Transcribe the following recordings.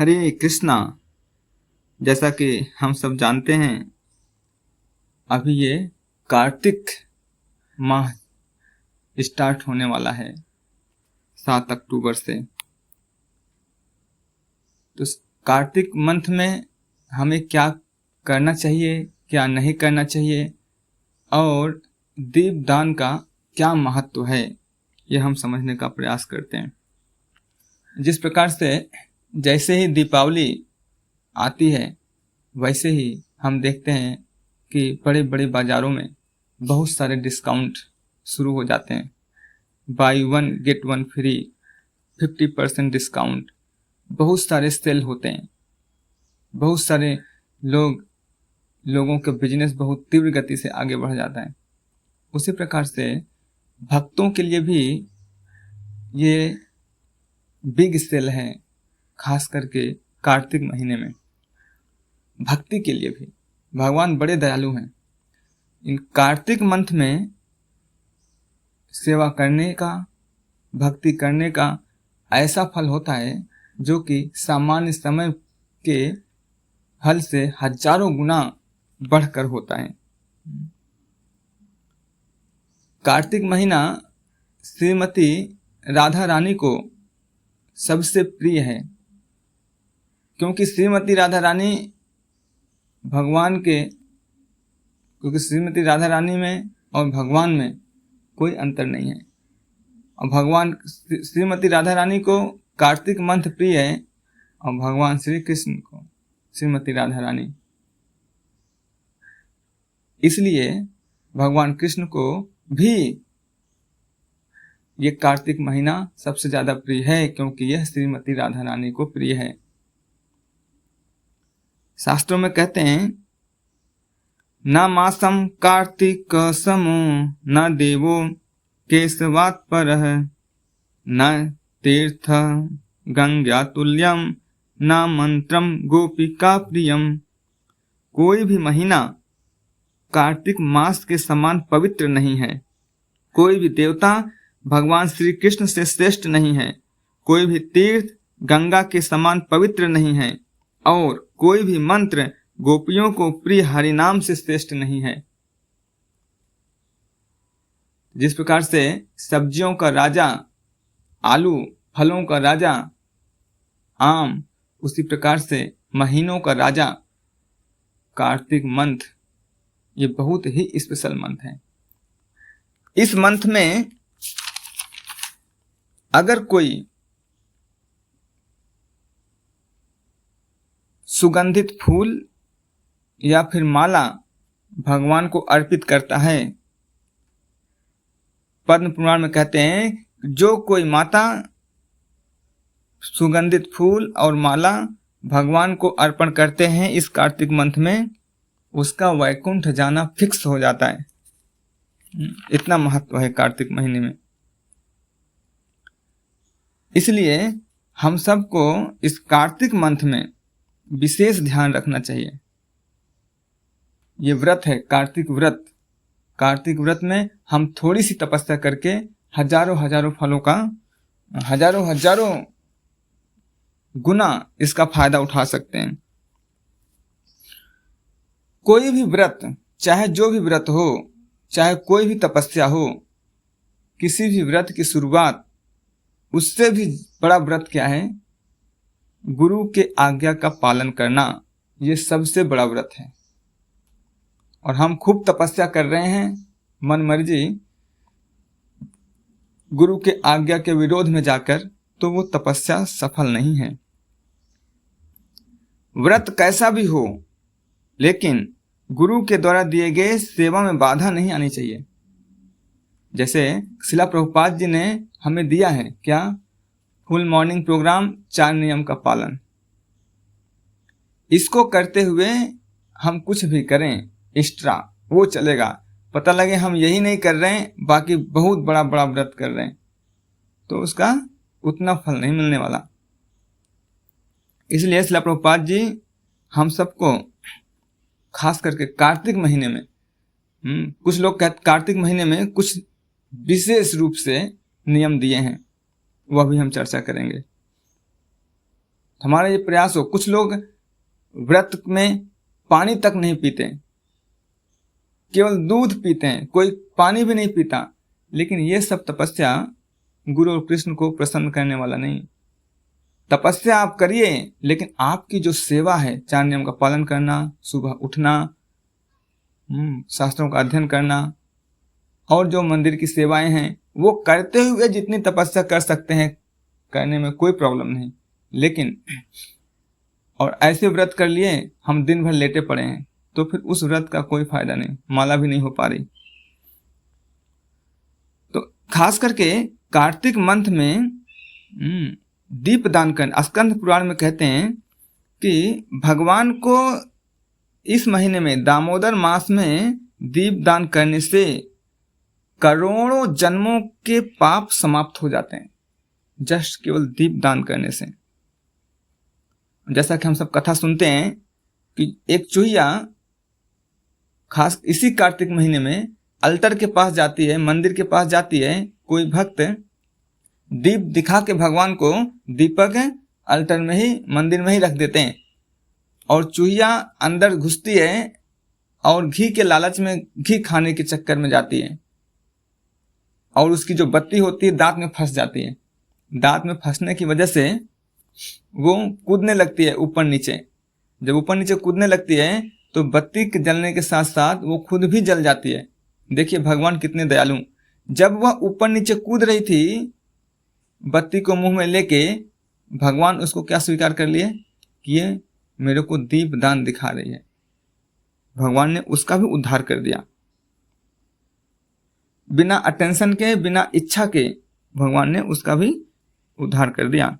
हरे कृष्णा। जैसा कि हम सब जानते हैं, अभी ये कार्तिक माह स्टार्ट होने वाला है 7 अक्टूबर से। तो कार्तिक मंथ में हमें क्या करना चाहिए, क्या नहीं करना चाहिए और दीपदान का क्या महत्व है, ये हम समझने का प्रयास करते हैं। जिस प्रकार से जैसे ही दीपावली आती है वैसे ही हम देखते हैं कि बड़े बड़े बाज़ारों में बहुत सारे डिस्काउंट शुरू हो जाते हैं। बाई 1 गेट 1 फ्री, 50% डिस्काउंट, बहुत सारे सेल होते हैं। बहुत सारे लोगों का बिजनेस बहुत तीव्र गति से आगे बढ़ जाता है। उसी प्रकार से भक्तों के लिए भी ये बिग सेल है, खास करके कार्तिक महीने में। भक्ति के लिए भी भगवान बड़े दयालु हैं। इन कार्तिक मंथ में सेवा करने का, भक्ति करने का ऐसा फल होता है जो कि सामान्य समय के फल से हजारों गुना बढ़कर होता है। कार्तिक महीना श्रीमती राधा रानी को सबसे प्रिय है, क्योंकि श्रीमती राधा रानी में और भगवान में कोई अंतर नहीं है। और भगवान श्रीमती राधा रानी को कार्तिक मंथ प्रिय है और भगवान श्री कृष्ण को श्रीमती राधा रानी। इसलिए भगवान कृष्ण को भी ये कार्तिक महीना सबसे ज्यादा प्रिय है, क्योंकि यह श्रीमती राधा रानी को प्रिय है। शास्त्रों में कहते हैं, न मासम कार्तिक समो न देवो केशवात् परः न तीर्थ गंगा तुल्यम न मंत्रम गोपिका प्रियम। कोई भी महीना कार्तिक मास के समान पवित्र नहीं है। कोई भी देवता भगवान श्री कृष्ण से श्रेष्ठ नहीं है। कोई भी तीर्थ गंगा के समान पवित्र नहीं है और कोई भी मंत्र गोपियों को प्रिय हरिनाम से श्रेष्ठ नहीं है। जिस प्रकार से सब्जियों का राजा आलू, फलों का राजा आम, उसी प्रकार से महीनों का राजा कार्तिक मंथ ये बहुत ही स्पेशल मंथ है। इस मंथ में अगर कोई सुगंधित फूल या फिर माला भगवान को अर्पित करता है, पद्म पुराण में कहते हैं जो कोई माता सुगंधित फूल और माला भगवान को अर्पण करते हैं इस कार्तिक मंथ में, उसका वैकुंठ जाना फिक्स हो जाता है। इतना महत्व है कार्तिक महीने में। इसलिए हम सबको इस कार्तिक मंथ में विशेष ध्यान रखना चाहिए। ये व्रत है कार्तिक व्रत। कार्तिक व्रत में हम थोड़ी सी तपस्या करके हजारों फलों का हजारों गुना इसका फायदा उठा सकते हैं। कोई भी व्रत, चाहे जो भी व्रत हो, चाहे कोई भी तपस्या हो, किसी भी व्रत की शुरुआत, उससे भी बड़ा व्रत क्या है? गुरु के आज्ञा का पालन करना। ये सबसे बड़ा व्रत है। और हम खूब तपस्या कर रहे हैं मन मर्जी, गुरु के आज्ञा के विरोध में जाकर, तो वो तपस्या सफल नहीं है। व्रत कैसा भी हो, लेकिन गुरु के द्वारा दिए गए सेवा में बाधा नहीं आनी चाहिए। जैसे शिला प्रभुपाद जी ने हमें दिया है क्या? फुल मॉर्निंग प्रोग्राम, 4 नियम का पालन। इसको करते हुए हम कुछ भी करें एक्स्ट्रा, वो चलेगा। पता लगे हम यही नहीं कर रहे हैं, बाकी बहुत बड़ा व्रत कर रहे हैं, तो उसका उतना फल नहीं मिलने वाला। इसलिए शिला प्रभुपाद जी हम सबको खास करके कार्तिक महीने में, कुछ लोग कहते कार्तिक महीने में कुछ विशेष रूप से नियम दिए हैं, वह भी हम चर्चा करेंगे। हमारा ये प्रयास हो। कुछ लोग व्रत में पानी तक नहीं पीते, केवल दूध पीते हैं, कोई पानी भी नहीं पीता। लेकिन ये सब तपस्या गुरु और कृष्ण को प्रसन्न करने वाला नहीं। तपस्या आप करिए, लेकिन आपकी जो सेवा है, 4 नियम का पालन करना, सुबह उठना, शास्त्रों का अध्ययन करना और जो मंदिर की सेवाएं हैं, वो करते हुए जितनी तपस्या कर सकते हैं करने में कोई प्रॉब्लम नहीं। लेकिन और ऐसे व्रत कर लिए हम दिन भर लेटे पड़े हैं, तो फिर उस व्रत का कोई फायदा नहीं, माला भी नहीं हो पा रही। तो खास करके कार्तिक मंथ में दीप दान करना, स्कंद पुराण में कहते हैं कि भगवान को इस महीने में, दामोदर मास में दीप दान करने से करोड़ों जन्मों के पाप समाप्त हो जाते हैं, जस्ट केवल दीप दान करने से। जैसा कि हम सब कथा सुनते हैं कि एक चूहिया खास इसी कार्तिक महीने में अल्टर के पास जाती है, मंदिर के पास जाती है। कोई भक्त दीप दिखा के भगवान को दीपक अल्टर में ही, मंदिर में ही रख देते हैं, और चूहिया अंदर घुसती है और घी के लालच में, घी खाने के चक्कर में जाती है, और उसकी जो बत्ती होती है दांत में फंस जाती है। दांत में फंसने की वजह से वो कूदने लगती है ऊपर नीचे। जब ऊपर नीचे कूदने लगती है तो बत्ती के जलने के साथ साथ वो खुद भी जल जाती है। देखिए भगवान कितने दयालु। जब वह ऊपर नीचे कूद रही थी बत्ती को मुंह में लेके, भगवान उसको क्या स्वीकार कर लिए कि ये मेरे को दीप दान दिखा रही है। भगवान ने उसका भी उद्धार कर दिया, बिना अटेंशन के, बिना इच्छा के भगवान ने उसका भी उद्धार कर दिया।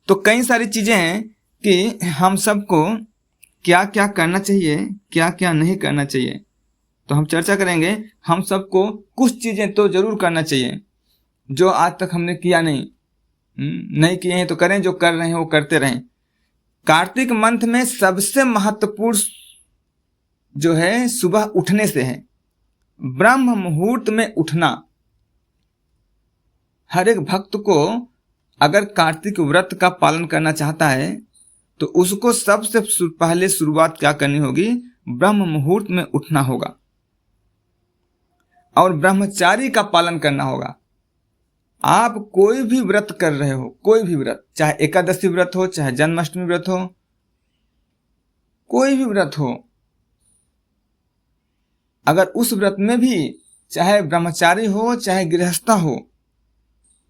तो कई सारी चीजें हैं कि हम सबको क्या क्या करना चाहिए, क्या क्या नहीं करना चाहिए, तो हम चर्चा करेंगे। हम सबको कुछ चीजें तो जरूर करना चाहिए जो आज तक हमने किया नहीं किए हैं तो करें, जो कर रहे हैं वो करते रहें। कार्तिक मंथ में सबसे महत्वपूर्ण जो है सुबह उठने से है, ब्रह्म मुहूर्त में उठना। हर एक भक्त को अगर कार्तिक व्रत का पालन करना चाहता है तो उसको सबसे पहले शुरुआत क्या करनी होगी, ब्रह्म मुहूर्त में उठना होगा और ब्रह्मचारी का पालन करना होगा। आप कोई भी व्रत कर रहे हो, कोई भी व्रत, चाहे एकादशी व्रत हो, चाहे जन्माष्टमी व्रत हो, कोई भी व्रत हो, अगर उस व्रत में भी चाहे ब्रह्मचारी हो चाहे गृहस्थ हो,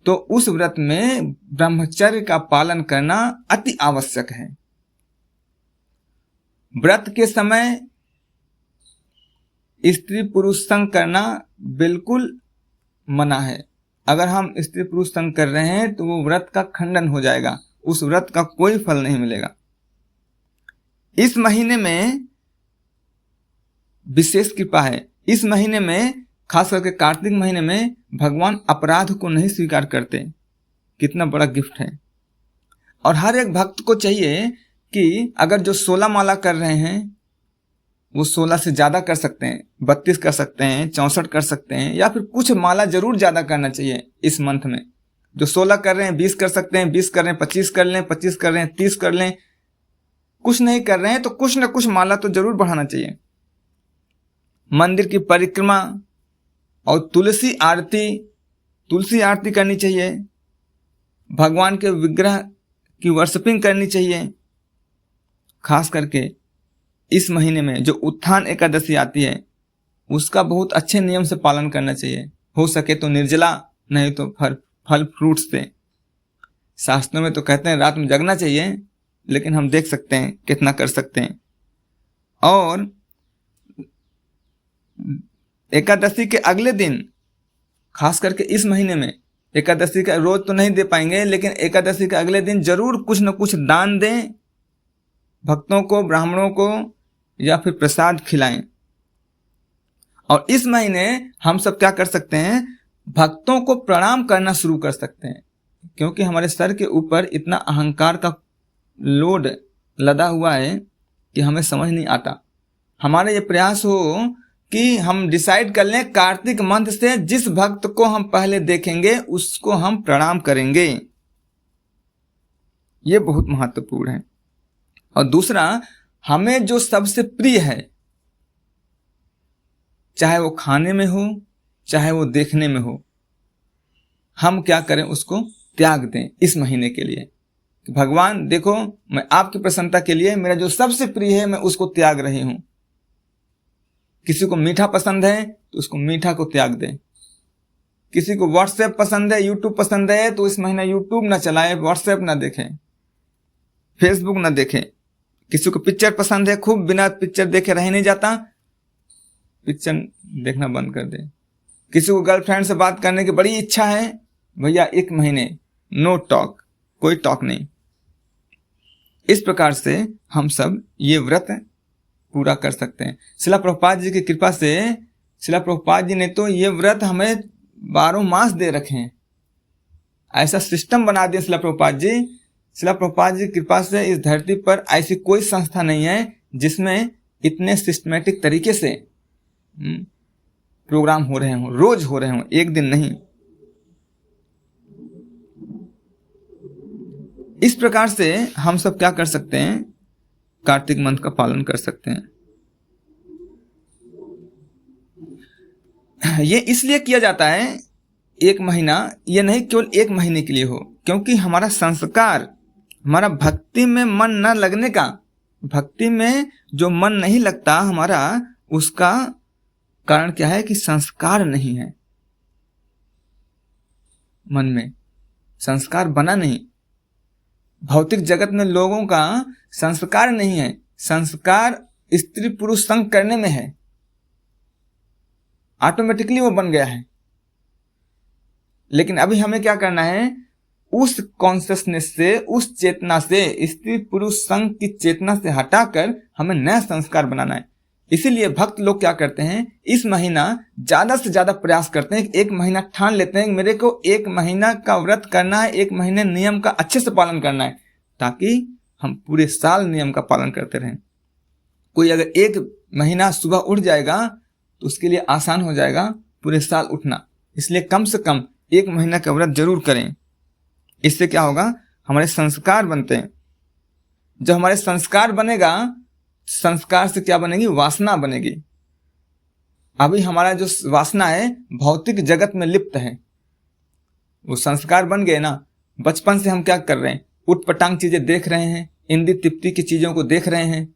तो उस व्रत में ब्रह्मचर्य का पालन करना अति आवश्यक है। व्रत के समय स्त्री पुरुष संग करना बिल्कुल मना है। अगर हम स्त्री पुरुष संग कर रहे हैं तो वो व्रत का खंडन हो जाएगा, उस व्रत का कोई फल नहीं मिलेगा। इस महीने में विशेष कृपा है। इस महीने में, खास करके कार्तिक महीने में, भगवान अपराध को नहीं स्वीकार करते। कितना बड़ा गिफ्ट है। और हर एक भक्त को चाहिए कि अगर जो 16 माला कर रहे हैं वो 16 से ज्यादा कर सकते हैं, 32 कर सकते हैं, 64 कर सकते हैं, या फिर कुछ माला जरूर ज्यादा करना चाहिए इस मंथ में। जो 16 कर रहे हैं 20 कर सकते हैं, 20 कर रहे हैं 25 कर लें, 25 कर रहे हैं 30 कर लें, कुछ नहीं कर रहे हैं तो कुछ ना कुछ माला तो जरूर बढ़ाना चाहिए। मंदिर की परिक्रमा और तुलसी आरती करनी चाहिए। भगवान के विग्रह की वर्शिपिंग करनी चाहिए। खास करके इस महीने में जो उत्थान एकादशी आती है उसका बहुत अच्छे नियम से पालन करना चाहिए। हो सके तो निर्जला, नहीं तो फल फ्रूट से। शास्त्रों में तो कहते हैं रात में जगना चाहिए, लेकिन हम देख सकते हैं कितना कर सकते हैं। और एकादशी के अगले दिन, खास करके इस महीने में, एकादशी का रोज तो नहीं दे पाएंगे, लेकिन एकादशी के अगले दिन जरूर कुछ न कुछ दान दें भक्तों को, ब्राह्मणों को, या फिर प्रसाद खिलाएं। और इस महीने हम सब क्या कर सकते हैं, भक्तों को प्रणाम करना शुरू कर सकते हैं, क्योंकि हमारे सर के ऊपर इतना अहंकार का लोड लदा हुआ है कि हमें समझ नहीं आता। हमारा ये प्रयास हो कि हम डिसाइड कर लें कार्तिक मंथ से जिस भक्त को हम पहले देखेंगे उसको हम प्रणाम करेंगे। ये बहुत महत्वपूर्ण है। और दूसरा, हमें जो सबसे प्रिय है, चाहे वो खाने में हो चाहे वो देखने में हो, हम क्या करें, उसको त्याग दें इस महीने के लिए। भगवान देखो, मैं आपकी प्रसन्नता के लिए मेरा जो सबसे प्रिय है मैं उसको त्याग रही हूं। किसी को मीठा पसंद है तो उसको मीठा को त्याग दें। किसी को व्हाट्सएप पसंद है, यूट्यूब पसंद है, तो इस महीना यूट्यूब ना चलाए, व्हाट्सएप ना देखें, फेसबुक ना देखें। किसी को पिक्चर पसंद है, खूब बिना पिक्चर देखे रह नहीं जाता, पिक्चर देखना बंद कर दे। किसी को गर्लफ्रेंड से बात करने की बड़ी इच्छा है, भैया 1 महीने नो टॉक, कोई टॉक नहीं। इस प्रकार से हम सब ये व्रत पूरा कर सकते हैं। शिला प्रभुपाद जी की कृपा से, शिला प्रभुपाद जी ने तो ये व्रत हमें 12 मास दे रखे हैं, ऐसा सिस्टम बना दिया शिला प्रभुपाद जी। शिला प्रभुपाद जी की कृपा से इस धरती पर ऐसी कोई संस्था नहीं है जिसमें इतने सिस्टमेटिक तरीके से प्रोग्राम हो रहे हों, रोज हो रहे हों, एक दिन नहीं। इस प्रकार से हम सब क्या कर सकते हैं, कार्तिक मंथ का पालन कर सकते हैं। ये इसलिए किया जाता है 1 महीना, ये नहीं केवल 1 महीने के लिए हो, क्योंकि हमारा संस्कार, हमारा भक्ति में मन न लगने का, भक्ति में जो मन नहीं लगता हमारा, उसका कारण क्या है कि संस्कार नहीं है, मन में संस्कार बना नहीं। भौतिक जगत में लोगों का संस्कार नहीं है, संस्कार स्त्री पुरुष संग करने में है, ऑटोमेटिकली वो बन गया है। लेकिन अभी हमें क्या करना है, उस कॉन्शियसनेस से, उस चेतना से, स्त्री पुरुष संग की चेतना से हटाकर हमें नया संस्कार बनाना है। इसीलिए भक्त लोग क्या करते हैं, इस महीना ज्यादा से ज्यादा प्रयास करते हैं, 1 महीना ठान लेते हैं मेरे को 1 महीना का व्रत करना है, 1 महीने नियम का अच्छे से पालन करना है, ताकि हम पूरे साल नियम का पालन करते रहें। कोई अगर 1 महीना सुबह उठ जाएगा तो उसके लिए आसान हो जाएगा पूरे साल उठना। इसलिए कम से कम 1 महीना का व्रत जरूर करें। इससे क्या होगा, हमारे संस्कार बनते हैं। जब हमारे संस्कार बनेगा, संस्कार से क्या बनेगी, वासना बनेगी। अभी हमारा जो वासना है भौतिक जगत में लिप्त है, वो संस्कार बन गए ना। बचपन से हम क्या कर रहे हैं, उटपटांग चीजें देख रहे हैं, इंद्री तृप्ति की चीजों को देख रहे हैं,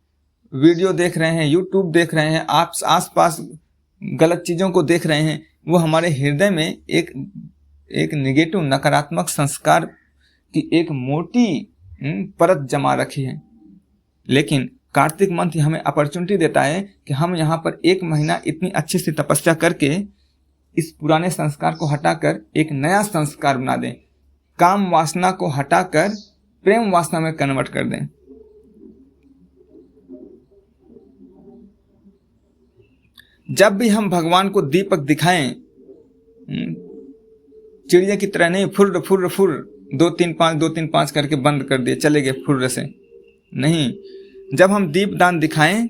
वीडियो देख रहे हैं, यूट्यूब देख रहे हैं, आप आसपास गलत चीजों को देख रहे हैं। वो हमारे हृदय में एक निगेटिव, नकारात्मक संस्कार की एक मोटी परत जमा रखी है। लेकिन कार्तिक मंथ हमें अपॉर्चुनिटी देता है कि हम यहाँ पर 1 महीना इतनी अच्छी सी तपस्या करके इस पुराने संस्कार को हटाकर एक नया संस्कार बना दें, काम वासना को हटाकर प्रेम वासना में कन्वर्ट कर दें। जब भी हम भगवान को दीपक दिखाएं, चिड़िया की तरह नहीं फुर्र फुर्र फुर्र 2 3 5 2 3 5 करके बंद कर दिए, चले गए फुर्र से नहीं। जब हम दीप दान दिखाएं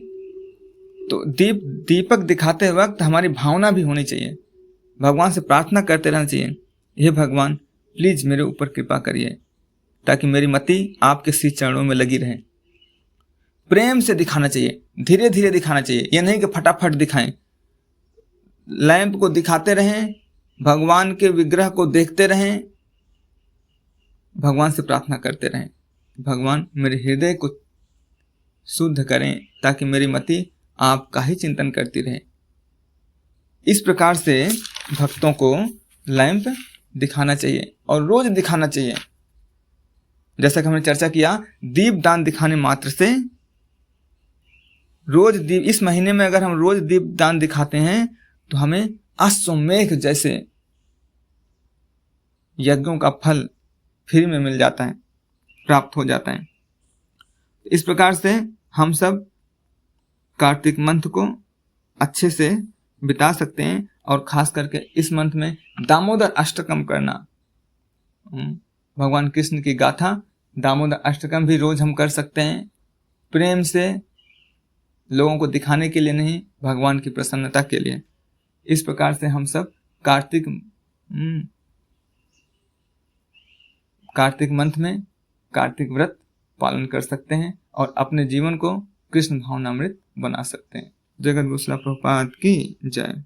तो दीपक दिखाते वक्त हमारी भावना भी होनी चाहिए, भगवान से प्रार्थना करते रहना चाहिए, हे भगवान प्लीज मेरे ऊपर कृपा करिए, ताकि मेरी मति आपके श्री चरणों में लगी रहे। प्रेम से दिखाना चाहिए, धीरे धीरे दिखाना चाहिए, यह नहीं कि फटाफट दिखाएं। लैंप को दिखाते रहें, भगवान के विग्रह को देखते रहें, भगवान से प्रार्थना करते रहें, भगवान मेरे हृदय को शुद्ध करें ताकि मेरी मति आपका ही चिंतन करती रहे। इस प्रकार से भक्तों को लैंप दिखाना चाहिए और रोज दिखाना चाहिए। जैसा कि हमने चर्चा किया, दीप दान दिखाने मात्र से, रोज दीप, इस महीने में अगर हम रोज दीप दान दिखाते हैं तो हमें अश्वमेघ जैसे यज्ञों का फल फ्री में मिल जाता है, प्राप्त हो जाता है। इस प्रकार से हम सब कार्तिक मंथ को अच्छे से बिता सकते हैं, और खास करके इस मंथ में दामोदर अष्टकम करना, भगवान कृष्ण की गाथा दामोदर अष्टकम भी रोज हम कर सकते हैं, प्रेम से, लोगों को दिखाने के लिए नहीं, भगवान की प्रसन्नता के लिए। इस प्रकार से हम सब कार्तिक मंथ में कार्तिक व्रत पालन कर सकते हैं और अपने जीवन को कृष्ण भावनामृत बना सकते हैं। जगत गुरु श्रील प्रभुपाद की जय।